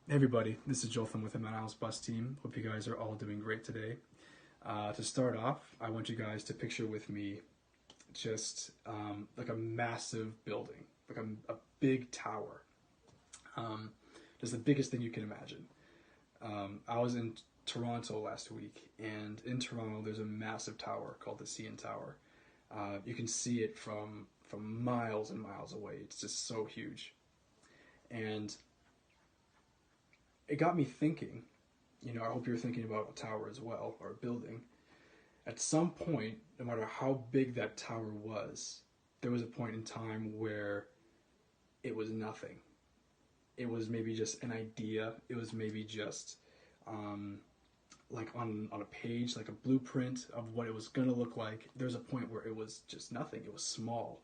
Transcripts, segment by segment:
Hey everybody, this is Jotham with the Mount House Bus Team. Hope you guys are all doing great today. To start off, I want you guys to picture with me just like a massive building, like a big tower. Um, just the biggest thing you can imagine. I was in Toronto last week, and in Toronto there's a massive tower called the CN Tower. You can see it from miles and miles away. It's just so huge, and it got me thinking. I hope you're thinking about a tower as well, or a building. At some point, no matter how big that tower was, there was a point in time where it was nothing. It was maybe just an idea. It was maybe just um, like on a page, like a blueprint of what it was going to look like. There was a point where it was just nothing. It was small.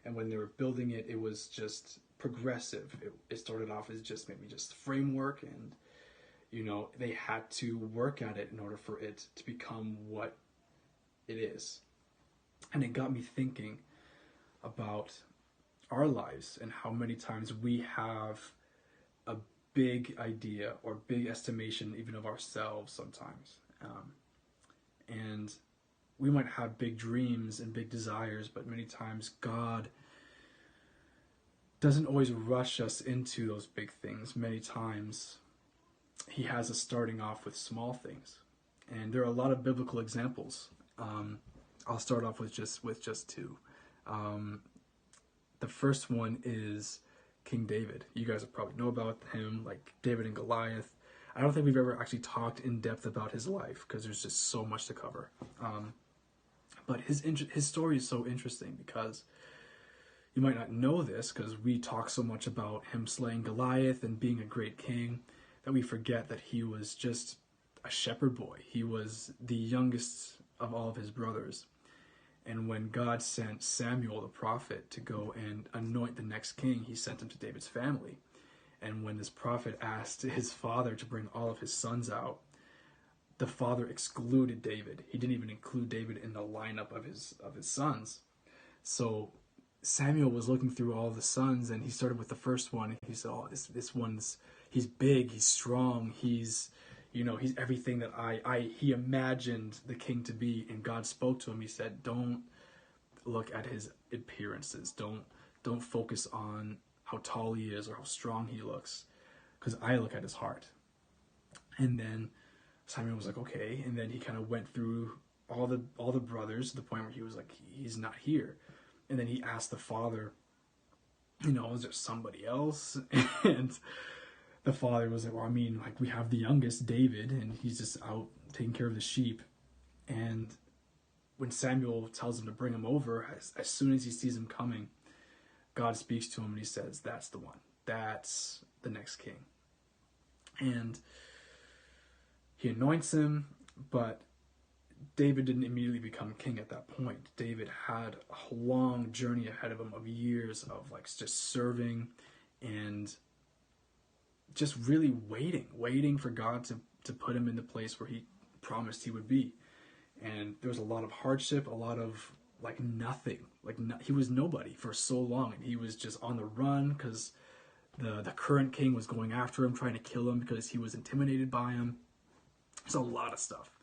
And when they were building it, it was just progressive. It started off as just maybe just framework, and they had to work at it in order for it to become what it is. And it got me thinking about our lives and how many times we have a big idea or big estimation even of ourselves sometimes. And we might have big dreams and big desires, but many times God doesn't always rush us into those big things. Many times he has us starting off with small things. And there are a lot of biblical examples. I'll start off with just two. Um, the first one is King David. You guys probably know about him, like David and Goliath. I don't think we've ever actually talked in depth about his life because there's just so much to cover. But his story is so interesting because you might not know this because we talk so much about him slaying Goliath and being a great king that we forget that he was just a shepherd boy. He was the youngest of all of his brothers. And when God sent Samuel the prophet to go and anoint the next king, he sent him to David's family. And when this prophet asked his father to bring all of his sons out, the father excluded David. He didn't even include David in the lineup of his sons. So Samuel was looking through all of the sons, and he started with the first one. He said, "Oh, this one's he's big, he's strong, he's everything that he imagined the king to be." And God spoke to him. He said, "Don't look at his appearances. Don't focus on how tall he is or how strong he looks, because I look at his heart." And then Simon was like, "Okay." And then he kind of went through all the brothers to the point where he was like, "He's not here." And then he asked the father, "Is there somebody else?" And the father was like, "Well, I mean, like, we have the youngest, David, and he's just out taking care of the sheep." And when Samuel tells him to bring him over, as soon as he sees him coming, God speaks to him and he says, "That's the one. That's the next king." And he anoints him, but David didn't immediately become king at that point. David had a long journey ahead of him of years of like just serving and just really waiting for God to put him in the place where he promised he would be. And there was a lot of hardship, a lot of like nothing. He was nobody for so long, and he was just on the run because the current king was going after him, trying to kill him because he was intimidated by him. It's a lot of stuff.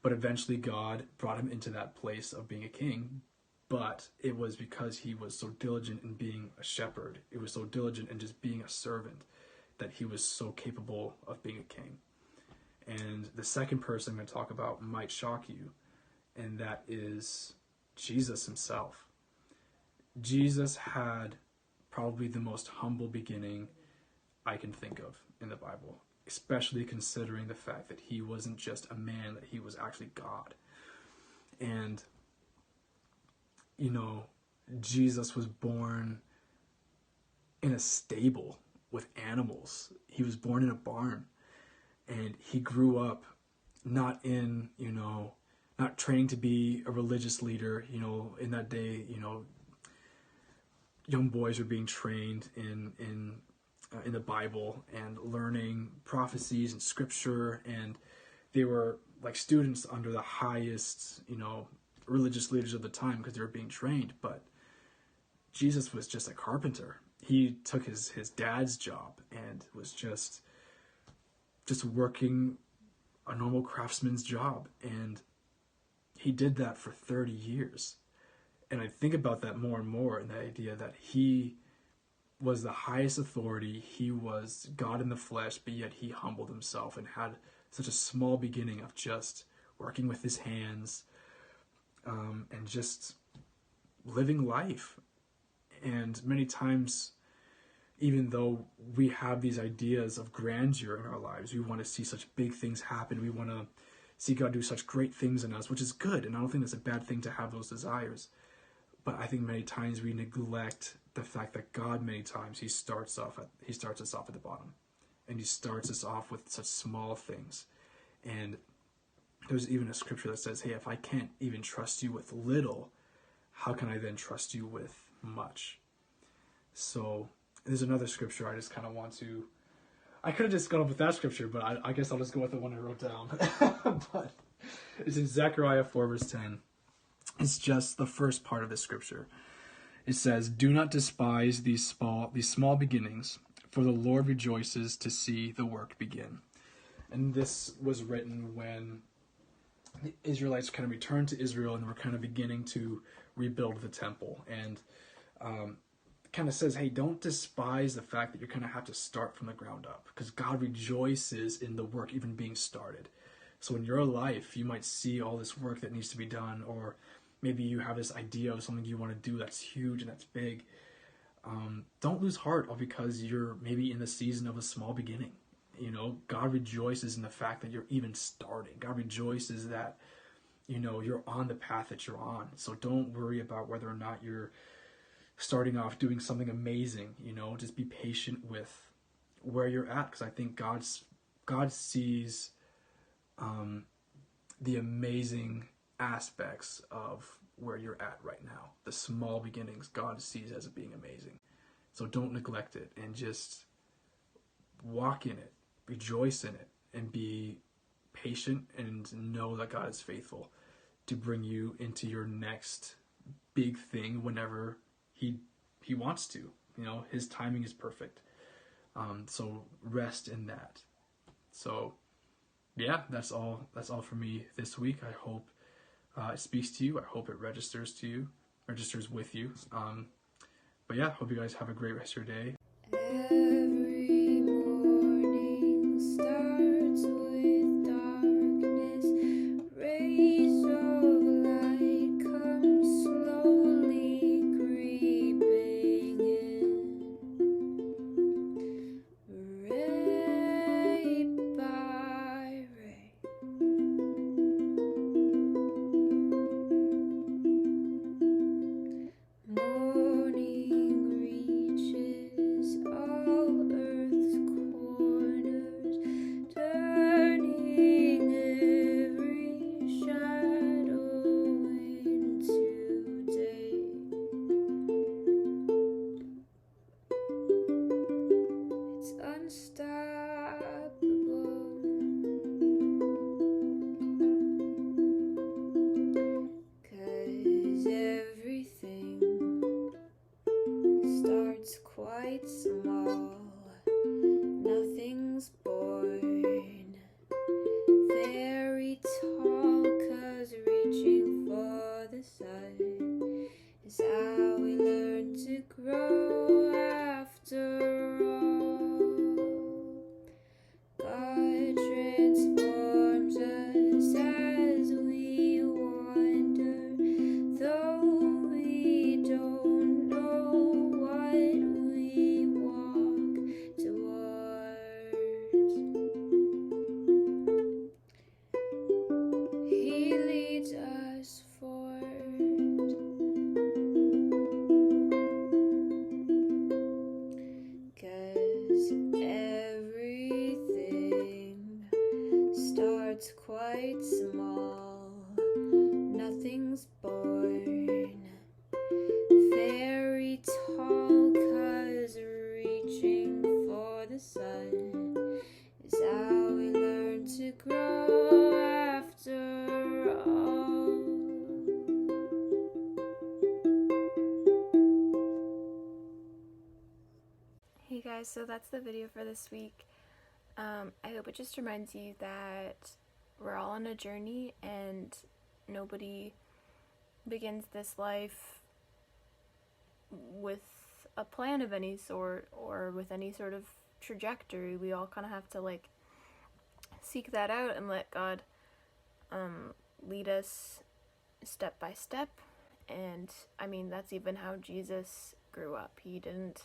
But eventually God brought him into that place of being a king, but it was because he was so diligent in being a shepherd. It was so diligent in just being a servant that he was so capable of being a king. And the second person I'm going to talk about might shock you, and that is Jesus himself. Jesus had probably the most humble beginning I can think of in the Bible, especially considering the fact that he wasn't just a man, that he was actually God. And, Jesus was born in a stable with animals. He was born in a barn. And he grew up not in, not training to be a religious leader. In that day, young boys were being trained in the Bible and learning prophecies and scripture, and they were like students under the highest, religious leaders of the time because they were being trained. But Jesus was just a carpenter. He took his dad's job and was just just working a normal craftsman's job. And he did that for 30 years. And I think about that more and more, and the idea that he was the highest authority, he was God in the flesh, but yet he humbled himself and had such a small beginning of just working with his hands, and just living life. And many times, even though we have these ideas of grandeur in our lives, we want to see such big things happen, we want to see God do such great things in us, which is good, and I don't think it's a bad thing to have those desires. But I think many times we neglect the fact that God, many times, he starts us off at the bottom, and he starts us off with such small things. And there's even a scripture that says, hey, if I can't even trust you with little, how can I then trust you with much? So there's another scripture I just kind of want to, I could have just gone up with that scripture, but I guess I'll just go with the one I wrote down. But it's in Zechariah 4 verse 10. It's just the first part of the scripture. It says, do not despise these small beginnings, for the Lord rejoices to see the work begin. And this was written when the Israelites kind of returned to Israel and were kind of beginning to rebuild the temple. And kind of says, hey, don't despise the fact that you're going to have to start from the ground up, because God rejoices in the work even being started. So in your life, you might see all this work that needs to be done, or maybe you have this idea of something you want to do that's huge and that's big. Don't lose heart all because you're maybe in the season of a small beginning. You know, God rejoices in the fact that you're even starting. God rejoices that, you know, you're on the path that you're on. So don't worry about whether or not you're starting off doing something amazing. You know, just be patient with where you're at, because I think God sees the amazing aspects of where you're at right now. The small beginnings God sees as being amazing. So don't neglect it, and just walk in it, rejoice in it, and be patient, and know that God is faithful to bring you into your next big thing whenever he wants to. You know, his timing is perfect. So rest in that. So yeah, that's all for me this week. I hope it speaks to you. I hope it registers with you. But yeah, hope you guys have a great rest of your day. Every morning starts with darkness. Rays of light come slowly creeping in, ray by ray. Morning reaches all earth's corners, turning every shadow into day. It's unstoppable, 'cause everything starts quite small. Nothing's born very tall, 'cause reaching for the sun is how we learn to grow after all. God transforms us as we wander, though we don't know what we walk towards. He leads us forward, 'cause everything starts quite small. Nothing's born very tall, 'cause reaching for the sun is how we learn to grow after all. Hey guys, so that's the video for this week. I hope it just reminds you that we're all on a journey and nobody begins this life with a plan of any sort or with any sort of trajectory. We all kind of have to like seek that out and let God lead us step by step. And I mean, that's even how Jesus grew up. He didn't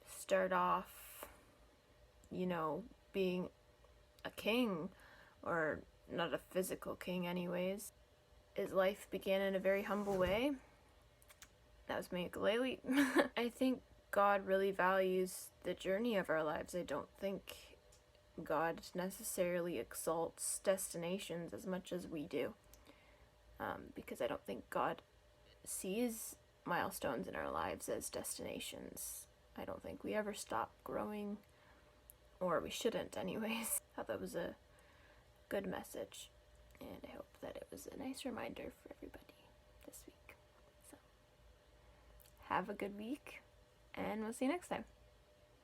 start off, being a king, or not a physical king anyways. His life began in a very humble way. That was my ukulele. I think God really values the journey of our lives. I don't think God necessarily exalts destinations as much as we do. Because I don't think God sees milestones in our lives as destinations. I don't think we ever stop growing, or we shouldn't anyways. I thought that was a good message, and I hope that it was a nice reminder for everybody this week. So, have a good week, and we'll see you next time.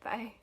Bye.